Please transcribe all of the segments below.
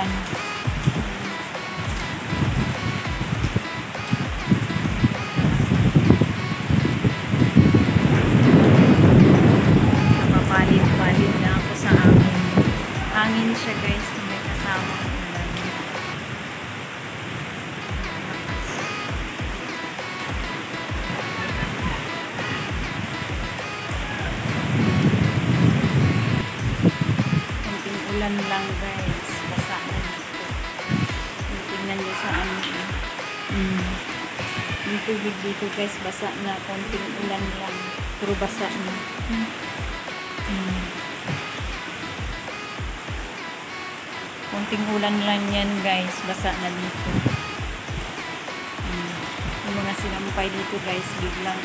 ulan. Napapalit-palit na ako sa hangin. Hangin siya guys, na may kasama ulan. Kunting ulan lang guys, basa na dito. Tingnan nyo sa amin. Yung tubig dito guys, basa na. Kunting ulan lang, pero basa na. Kunting ulan lang yan guys, basa na dito. Yung mga sinampay dito guys, biglang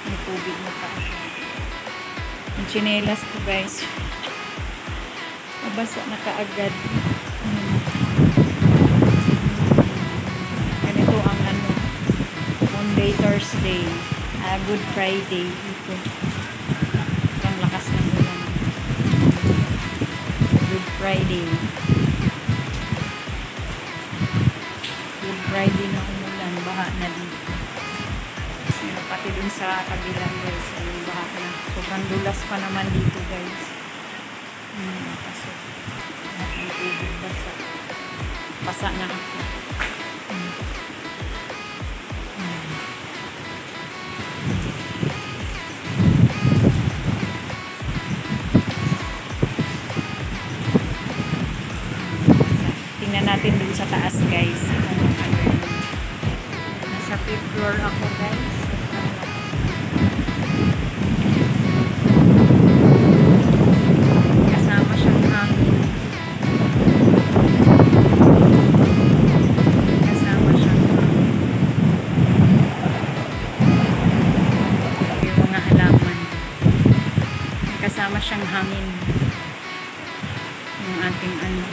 may tubig na pa. Yung tsinelas ko guys, mabasa na kaagad. Ganito ang ano, Monday, Thursday, Good Friday dito. Ang lakas ng ulan. Good Friday. Good Friday na umulan, baha na dito. Pati dun sa kabilang guys, ay baha na. Sobrang dulas pa naman dito guys. Pasok. Ang tubig basa. Basa na ako. Tingnan natin dun sa taas guys. Nasa 5th floor ako guys. Kasama siyang hangin. Kasama siyang hangin. Yung mga halaman. Kasama siyang hangin. Yung ating ano.